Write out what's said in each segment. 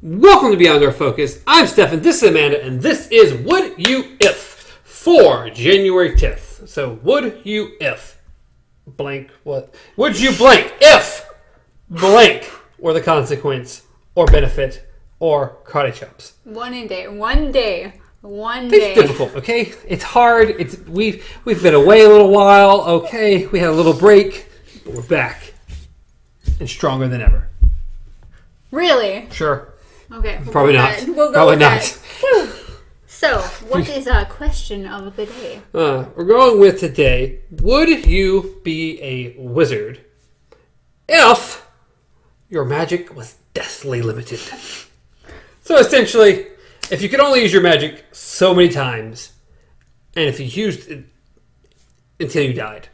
Welcome to Beyond Our Focus. I'm Stefan, this is Amanda, and this is Would You If for January 10th. So, would you if blank what? Would you blank if blank were the consequence or benefit or karate chops? One day. It's difficult, okay? It's hard. We've been away a little while, okay? We had a little break, but we're back and stronger than ever. Really? Sure. Okay. Probably not. We'll go Probably with not. That. So, what is our question of the day? We're going with today, would you be a wizard if your magic was deathly limited? So essentially, if you could only use your magic so many times, and if you used it until you died,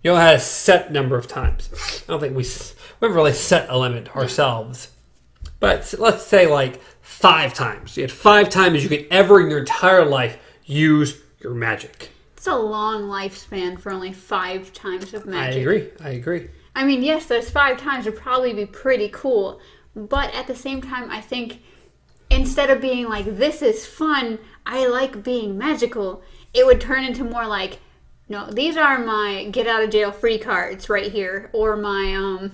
you only had a set number of times. I don't think we haven't really set a limit ourselves. But let's say like 5 times. You had 5 times you could ever in your entire life use your magic. It's a long lifespan for only 5 times of magic. I agree. I mean, yes, those 5 times would probably be pretty cool. But at the same time, I think instead of being like, this is fun, I like being magical, it would turn into more like, no, these are my get out of jail free cards right here. Or my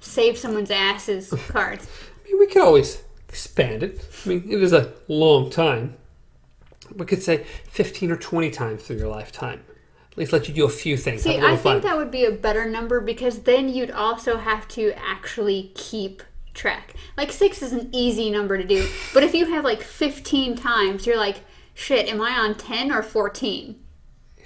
save someone's asses cards. I mean, we could always expand it. I mean, it is a long time. We could say 15 or 20 times through your lifetime. At least let you do a few things. See, I think that would be a better number because then you'd also have to actually keep track. Like 6 is an easy number to do. But if you have like 15 times, you're like, shit, am I on 10 or 14?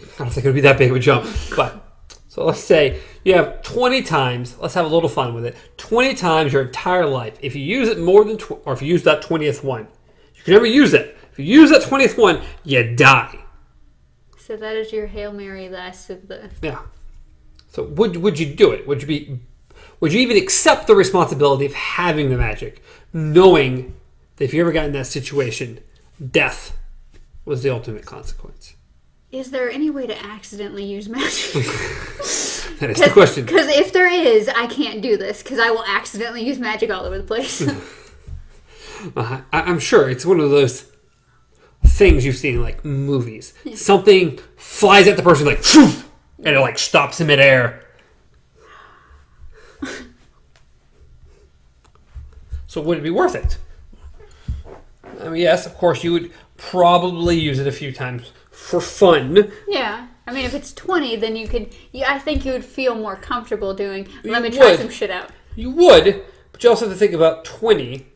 I don't think it would be that big of a jump. But so let's say you have 20 times. Let's have a little fun with it. 20 times your entire life. If you use it more than, or if you use that 20th one, you can never use it. If you use that 20th one, you die. So that is your Hail Mary last of the... Yeah. So would you do it? Would you even accept the responsibility of having the magic, knowing that if you ever got in that situation, death was the ultimate consequence? Is there any way to accidentally use magic? That is the question. Because if there is, I can't do this because I will accidentally use magic all over the place. I'm sure it's one of those things you've seen in like movies. Yeah. Something flies at the person like, and it like stops in midair. So would it be worth it? I mean, yes, of course, you would probably use it a few times for fun. Yeah. I mean, if it's 20, then you could... I think you would feel more comfortable doing, let me You try would. some shit out. You would, but you also have to think about 20.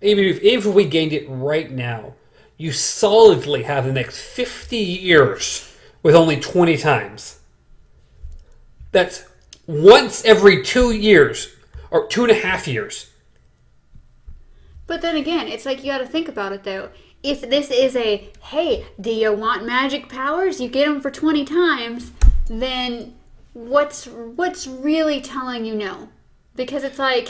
Even if we gained it right now, you solidly have the next 50 years with only 20 times. That's once every 2 years, or 2.5 years. But then again, it's like you got to think about it, though. If this is a, hey, do you want magic powers? You get them for 20 times, then what's really telling you no? Because it's like,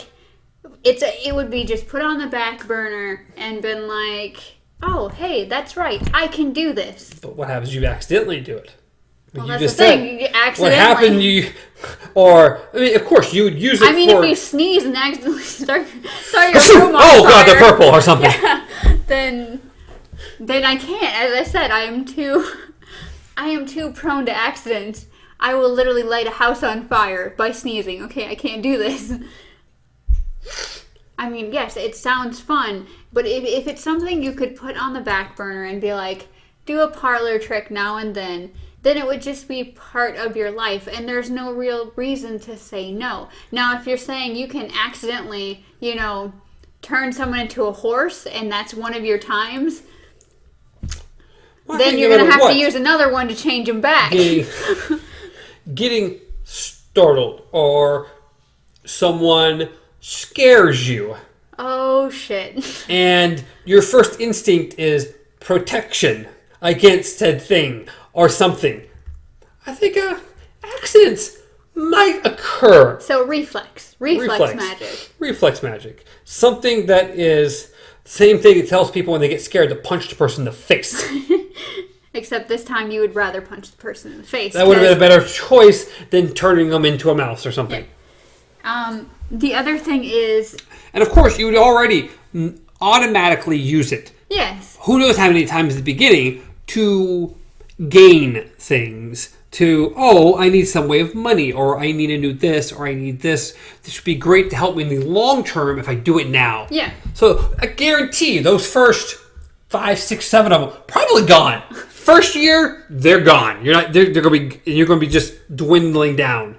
it would be just put on the back burner and been like, oh, hey, that's right, I can do this. But what happens if you accidentally do it? Well, that's the thing. You accidentally... What happened? I mean, of course, you would use it. I mean, if you sneeze and accidentally start your room on oh fire, god, they're purple or something. Yeah, then I can't. As I said, I am too prone to accidents. I will literally light a house on fire by sneezing. Okay, I can't do this. I mean, yes, it sounds fun, but if it's something you could put on the back burner and be like, do a parlor trick now and then it would just be part of your life, and there's no real reason to say no. Now, if you're saying you can accidentally, turn someone into a horse, and that's one of your times, then you're going to have to use another one to change them back. Getting startled, or someone scares you. Oh, shit. And your first instinct is protection against said thing or something. I think accidents might occur. So reflex magic. Reflex magic. Something that is the same thing it tells people when they get scared to punch the person in the face. Except this time you would rather punch the person in the face. That would have been a better choice than turning them into a mouse or something. Yeah. The other thing is... And of course, you would already automatically use it. Yes. Who knows how many times at the beginning to gain things. I need some way of money, or I need to do this, or I need this. This would be great to help me in the long term if I do it now. Yeah. So I guarantee those first 5, 6, 7 of them probably gone. First year, they're gone. You're gonna be just dwindling down.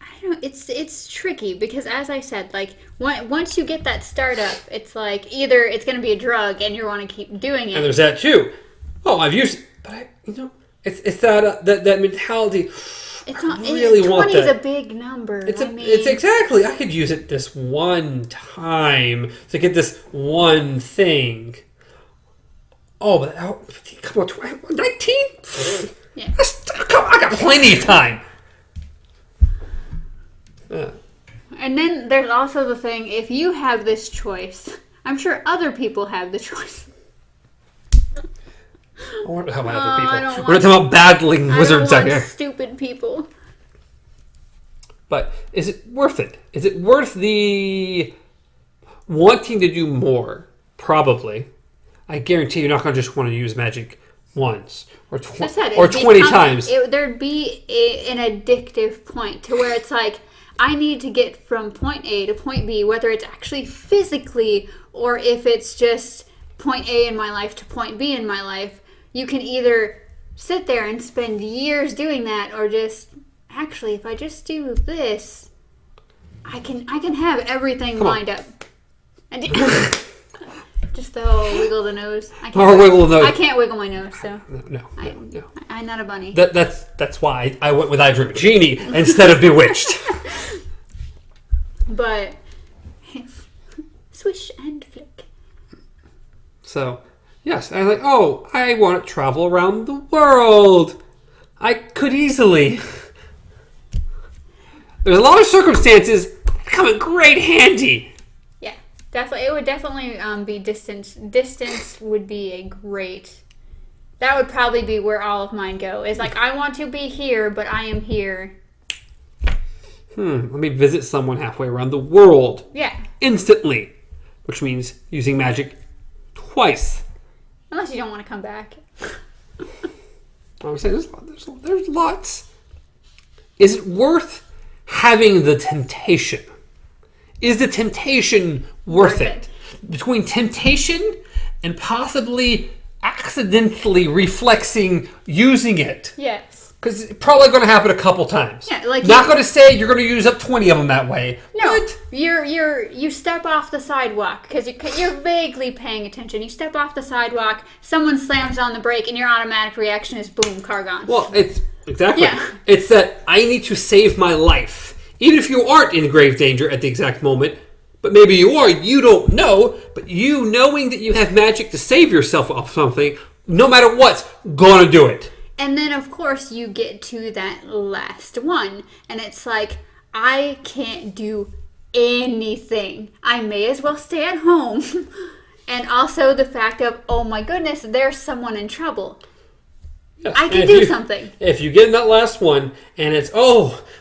I don't know. It's tricky because, as I said, like once you get that startup, it's like either it's going to be a drug and you want to keep doing it. And there's that too. Oh, I've used it, but it's that mentality. It's not really 20 want is that. a big number. It's exactly. I could use it this one time to get this one thing. Oh, but come on, 19? Yeah. I got plenty of time. And then there's also the thing: if you have this choice, I'm sure other people have the choice. I want to help other people. We're not talking about battling wizards out here. Stupid people. But is it worth it? Is it worth the wanting to do more? Probably. I guarantee you're not going to just want to use magic once or 20 times. There'd be an addictive point to where it's like, I need to get from point A to point B, whether it's actually physically or if it's just point A in my life to point B in my life. You can either sit there and spend years doing that, or just, actually, if I just do this, I can have everything lined up. And just the whole wiggle the nose. Wiggle the nose. I can't wiggle my nose, so No. I'm not a bunny. That's why I went with I Dream of Genie instead of Bewitched. But swish and flick. So, yes, I was like, I want to travel around the world. I could easily. There's a lot of circumstances that come in great handy. Yeah, definitely. It would definitely be distance. Distance would be a great. That would probably be where all of mine go. Is like, I want to be here, but I am here. Let me visit someone halfway around the world. Yeah. Instantly. Which means using magic twice. Unless you don't want to come back. I'm saying there's lots. Is it worth having the temptation? Is the temptation worth it? Between temptation and possibly accidentally reflexing using it. Yes. Because it's probably going to happen a couple times. Yeah, like not going to say you're going to use up 20 of them that way. No, but you step off the sidewalk because you're vaguely paying attention. You step off the sidewalk, someone slams on the brake, and your automatic reaction is boom, car gone. Well, it's exactly. Yeah. It's that I need to save my life, even if you aren't in grave danger at the exact moment. But maybe you are. You don't know. But you knowing that you have magic to save yourself off something, no matter what's gonna do it. And then, of course, you get to that last one. And it's like, I can't do anything. I may as well stay at home. And also the fact of, oh my goodness, there's someone in trouble. Yes. I can do something. If you get in that last one, and it's,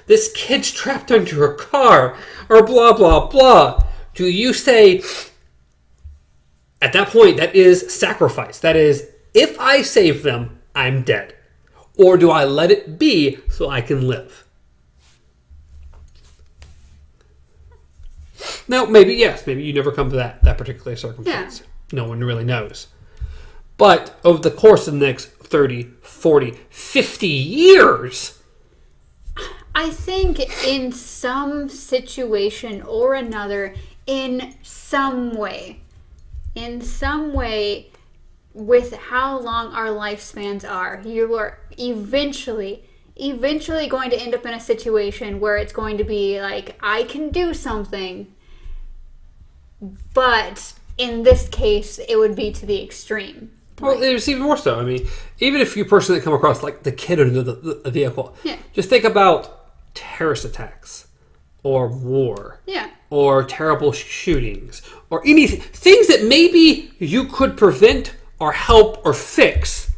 this kid's trapped under a car, or blah, blah, blah. Do you say, at that point, that is sacrifice. That is, if I save them, I'm dead. Or do I let it be so I can live? Now, maybe you never come to that particular circumstance. Yeah. No one really knows. But over the course of the next 30, 40, 50 years... I think in some situation or another, in some way, with how long our lifespans are, you are eventually going to end up in a situation where it's going to be like, I can do something, but in this case, it would be to the extreme. Well, there's even more so. I mean, even if you personally come across like the kid under the vehicle, just think about terrorist attacks or war, or terrible shootings, or anything, things that maybe you could prevent or help or fix,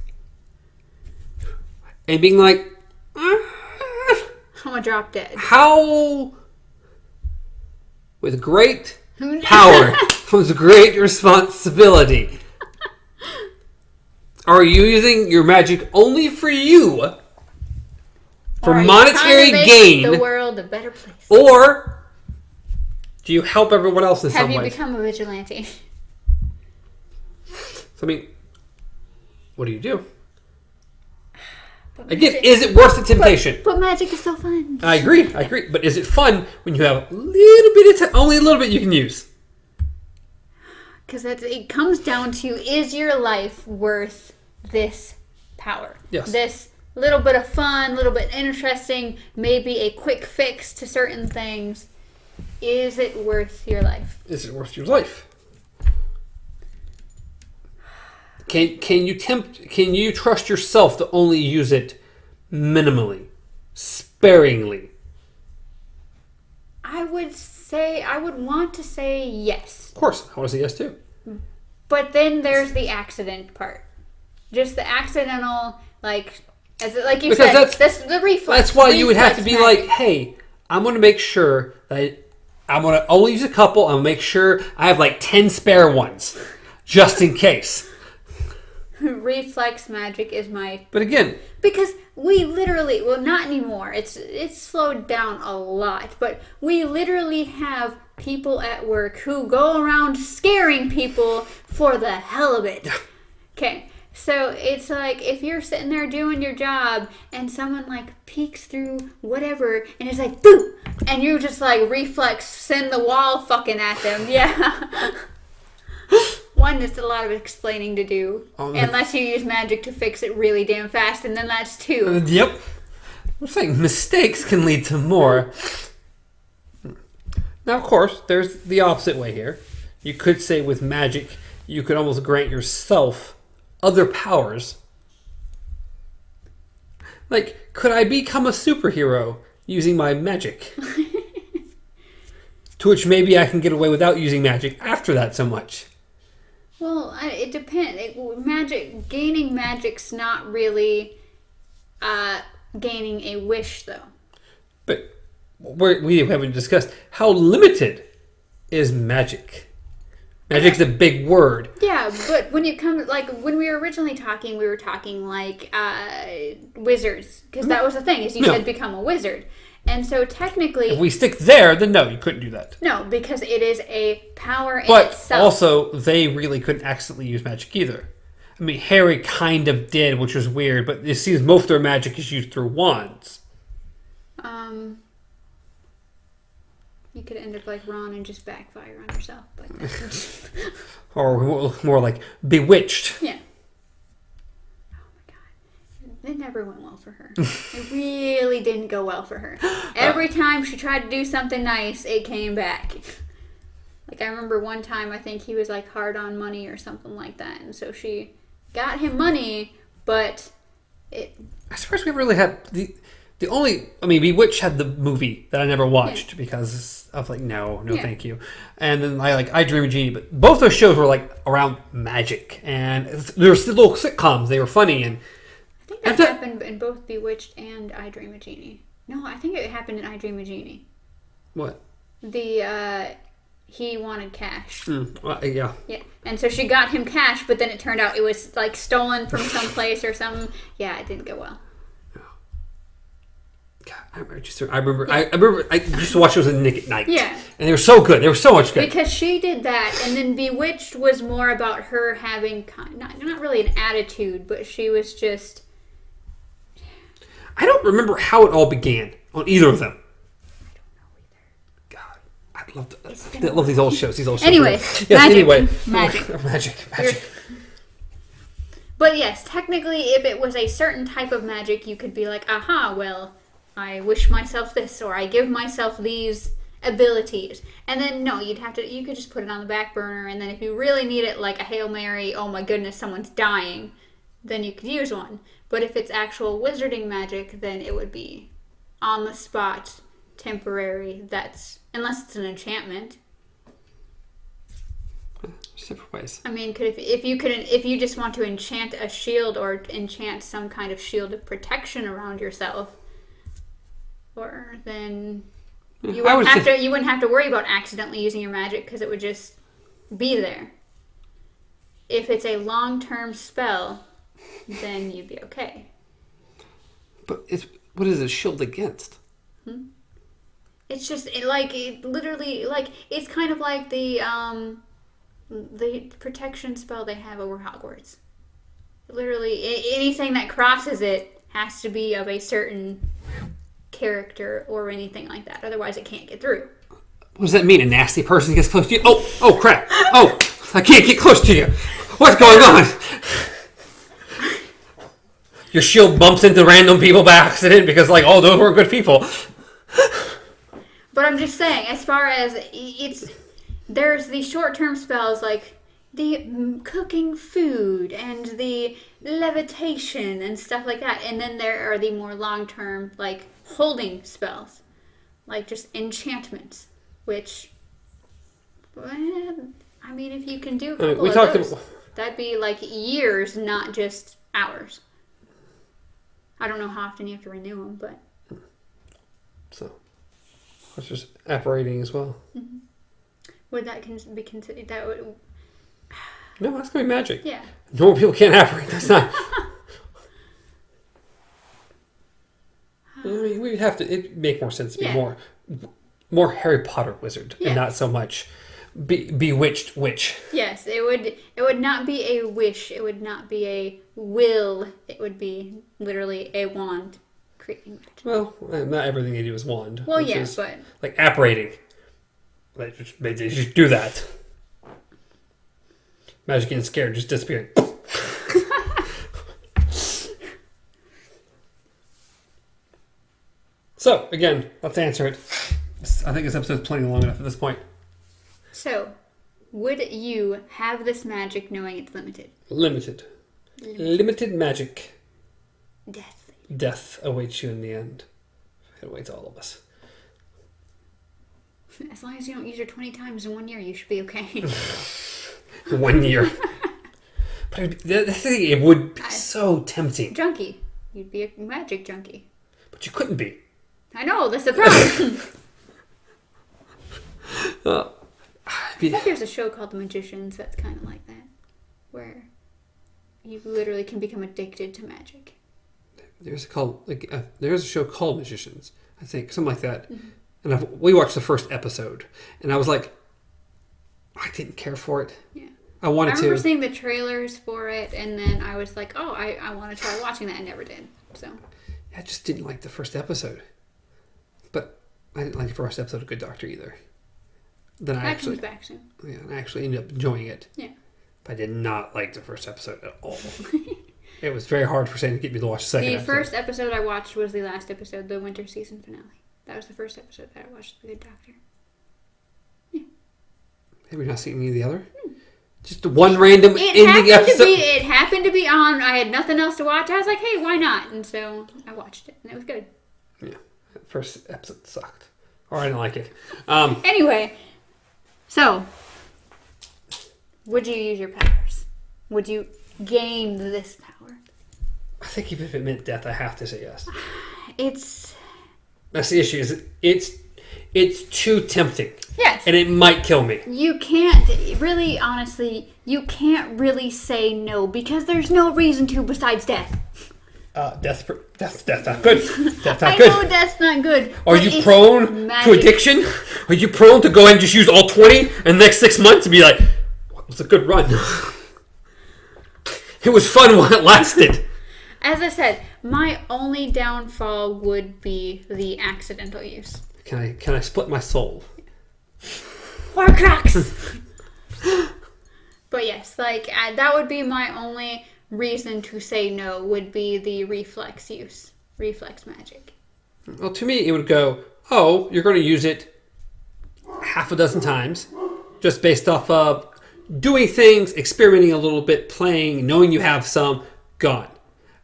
and being like, I'm gonna drop dead. How With great power comes great responsibility. Are you using your magic only for you? For monetary gain? The world a better place. Or do you help everyone else in some way? Have you become a vigilante? So, I mean, what do you do? Again, is it worth the temptation? But magic is so fun. I agree. But is it fun when you have a little bit of only a little bit you can use? Because it comes down to, is your life worth this power? Yes. This little bit of fun, little bit interesting, maybe a quick fix to certain things. Is it worth your life? Is it worth your life? Can you trust yourself to only use it minimally, sparingly? I would want to say yes. Of course, I want to say yes too. But then there's the accident part. Just the accidental, like you said, that's the reflex. That's why you would have to be magic. like, hey, I'm going to make sure that I'm going to only use a couple. I'm going to make sure I have like 10 spare ones, just in case. Reflex magic is my... But again... Because we literally... Well, not anymore. It's slowed down a lot. But we literally have people at work who go around scaring people for the hell of it. Okay. So it's like if you're sitting there doing your job and someone like peeks through whatever and is like, boo! And you just like reflex send the wall fucking at them. Yeah. One, it's a lot of explaining to do. Unless you use magic to fix it really damn fast, and then that's two. Yep. I'm saying mistakes can lead to more. Now, of course, there's the opposite way here. You could say with magic, you could almost grant yourself other powers. Like, could I become a superhero using my magic? To which maybe I can get away without using magic after that so much. Well, it depends. Gaining magic's not really gaining a wish, though. But we haven't discussed how limited is magic. Magic's a big word. Yeah, but when you come, like, when we were originally talking, we were talking, like, wizards. Because that was the thing, is you said become a wizard. And so technically... If we stick there, then no, you couldn't do that. No, because it is a power in itself. But also, they really couldn't accidentally use magic either. I mean, Harry kind of did, which was weird, but it seems most of their magic is used through wands. You could end up like Ron and just backfire on yourself. But or more like bewitched. Yeah. It never went well for her. It really didn't go well for her. Every time she tried to do something nice, it came back. Like, I remember one time, I think he was, like, hard on money or something like that. And so she got him money, but it... I suppose we really had... The only... I mean, Bewitched had the movie that I never watched because I was like, no, thank you. And then I Dream of Jeannie. But both those shows were, like, around magic. And there were little sitcoms. They were funny and... I think that happened in both Bewitched and I Dream of Jeannie. No, I think it happened in I Dream of Jeannie. What? He wanted cash. Yeah. Yeah. And so she got him cash, but then it turned out it was like stolen from someplace or something. Yeah, it didn't go well. God, I remember I used to watch those in Nick at Night. Yeah. And they were so good. They were so much good. Because she did that, and then Bewitched was more about her having not really an attitude, but she was just... I don't remember how it all began on either of them. God, I love these old shows. Anyway, magic. But yes, technically, if it was a certain type of magic, you could be like, aha, well, I wish myself this, or I give myself these abilities. And then, no, you could just put it on the back burner, and then if you really need it, like a Hail Mary, oh my goodness, someone's dying, then you could use one. But if it's actual wizarding magic, then it would be on the spot, temporary. Unless it's an enchantment. Separate ways. I mean, if you just want to enchant a shield or enchant some kind of shield of protection around yourself, or then You wouldn't have to worry about accidentally using your magic because it would just be there. If it's a long-term spell, then you'd be okay. But what is it shield against? It's just it's kind of like the protection spell they have over Hogwarts. Literally, anything that crosses it has to be of a certain character or anything like that. Otherwise, it can't get through. What does that mean? A nasty person gets close to you? Oh, crap. Oh, I can't get close to you. What's going on? Your shield bumps into random people by accident because, those weren't good people. But I'm just saying, as far as there's the short-term spells like the cooking food and the levitation and stuff like that. And then there are the more long-term, holding spells. Like just enchantments, which, if you can do a couple of those, that'd be years, not just hours. I don't know how often you have to renew them, but... So, it's just apparating as well. Mm-hmm. Would that be considered... That would... No, that's going to be magic. Yeah. Normal people can't apparate. That's not... we'd have to... It'd make more sense to be more Harry Potter wizard and not so much bewitched witch. Yes, it would not be a wish. It would not be a will. It would be literally a wand creating magic. Well, not everything they do is wand. Well, yeah, but... Like apparating. They just do that. Magic getting scared, just disappearing. So, again, let's answer it. I think this episode's plenty long enough at this point. So, would you have this magic knowing it's limited? Limited magic. Death. Death awaits you in the end. It awaits all of us. As long as you don't use it 20 times in 1 year, you should be okay. 1 year. But it would be so tempting. Junkie. You'd be a magic junkie. But you couldn't be. I know, that's the problem. I think there's a show called The Magicians that's kind of like that. Where you literally can become addicted to magic. There's a show called Magicians, I think, something like that. Mm-hmm. And we watched the first episode, and I was like, I didn't care for it. Yeah. I remember seeing the trailers for it, and then I was like, oh, I want to try watching that. I never did. So I just didn't like the first episode. But I didn't like the first episode of Good Doctor either. Then that comes back soon. Yeah, and I actually ended up enjoying it. Yeah. But I did not like the first episode at all. It was very hard for Shane to get me to watch the second episode. The first episode I watched was the last episode, the winter season finale. That was the first episode that I watched, The Good Doctor. Yeah. Have you not seen any of the other? Just one random ending episode? It happened to be on. I had nothing else to watch. I was like, hey, why not? And so I watched it, and it was good. Yeah. The first episode sucked. Or I didn't like it. Anyway, so, would you use your powers? Would you gain this power? I think even if it meant death, I have to say yes. That's the issue. Is it's too tempting. Yes. And it might kill me. You can't really, honestly, you can't really say no because there's no reason to besides death. Death's not good. Death's not I good. know death's not good. Are you prone to addiction? Are you prone to go ahead and just use all 20 in the next 6 months and be like, well, it was a good run. It was fun while it lasted. As I said, my only downfall would be the accidental use. Can I split my soul? Horcrux! But yes, that would be my only reason to say no, would be the reflex use. Reflex magic. Well, to me, it would go, oh, you're going to use it half a dozen times, just based off of doing things, experimenting a little bit, playing, knowing you have some, gone.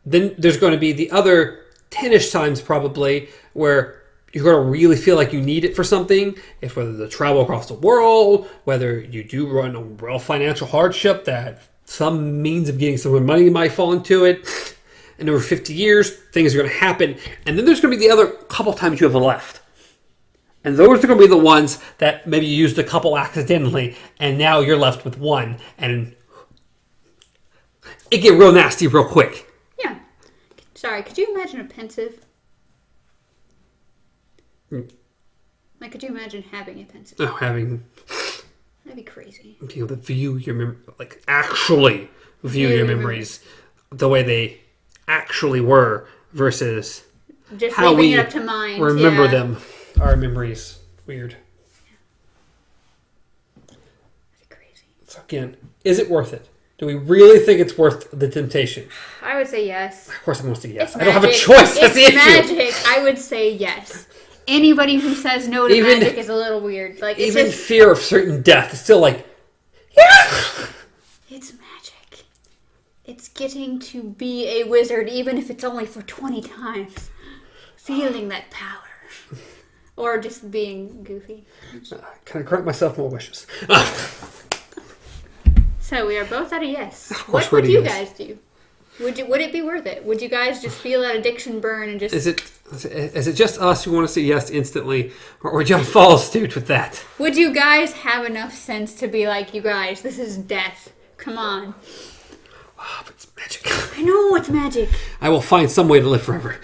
Then there's going to be the other 10-ish times probably where you're going to really feel like you need it for something. If whether the travel across the world, whether you do run a real financial hardship that some means of getting some money might fall into it. And over 50 years, things are going to happen. And then there's going to be the other couple times you have left. And those are going to be the ones that maybe you used a couple accidentally, and now you're left with one. And it get real nasty real quick. Yeah. Sorry, could you imagine a pensive? Like, could you imagine having a pensive? Oh, having... That'd be crazy. Being able to view your actually view your memories the way they actually were versus just how leaving we it up to mind. remember them. Our memories. Weird. That'd be crazy. So again, is it worth it? Do we really think it's worth the temptation? I would say yes. Of course I'm going to say yes. It's I don't have a magic. choice. That's the issue. Magic. I would say yes. Anybody who says no to magic is a little weird. Like, it's even just, fear of certain death is still like, yeah. it's magic. It's getting to be a wizard, even if it's only for 20 times. Feeling that power. Or just being goofy. Can I grant myself more wishes? So we are both at a yes. Of course What would we're at a you yes. guys do? Would it be worth it? Would you guys just feel that addiction burn and just... Is it just us who want to say yes instantly, or would you follow suit with that? Would you guys have enough sense to be like, you guys, this is death. Come on. Oh, but it's magic. I know it's magic. I will find some way to live forever.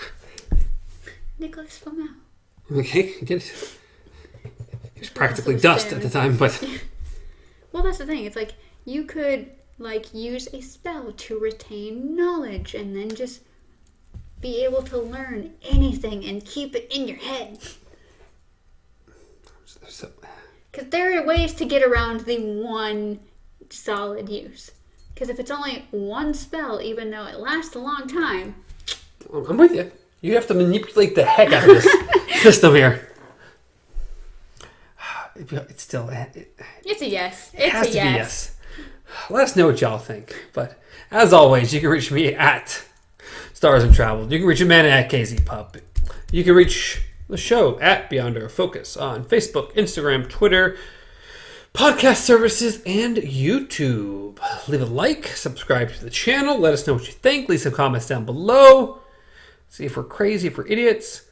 Nicholas Flamel. Okay, I get it. He was practically Also dust at the time, but... Well, that's the thing. It's like, you could, like, use a spell to retain knowledge and then just be able to learn anything and keep it in your head. Because there are ways to get around the one solid use. Because if it's only one spell, even though it lasts a long time... I'm with you. You have to manipulate the heck out of this system here. It's still... It's a yes. It has It's a to be yes. yes. Let us know what y'all think. But as always, you can reach me at Stars and Travel. You can reach Amanda at KZPup. You can reach the show at Beyond Our Focus on Facebook, Instagram, Twitter, podcast services, and YouTube. Leave a like, subscribe to the channel. Let us know what you think. Leave some comments down below. See if we're crazy, if we're idiots.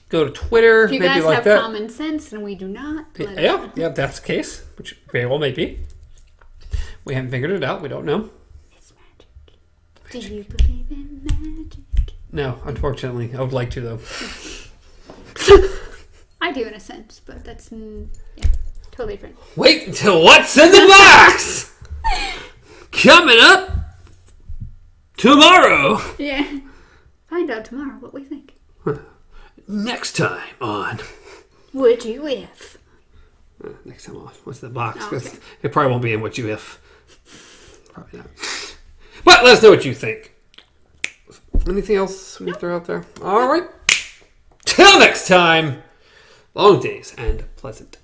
Go to Twitter. If you maybe guys like have that. common sense and we do not, let us Yeah, know. yeah, that's the case, which very well may be. We haven't figured it out. We don't know. It's magic. Do you believe in magic? No, unfortunately. I would like to, though. I do in a sense, but that's totally different. Wait until what's in the box! Coming up tomorrow. Yeah. Find out tomorrow what we think. Next time on... Would you if? Next time on. What's the box? Oh, 'Cause okay. it probably won't be in what you if. Probably not. But let us know what you think. Anything else we can throw out there? All right. Till next time. Long days and pleasant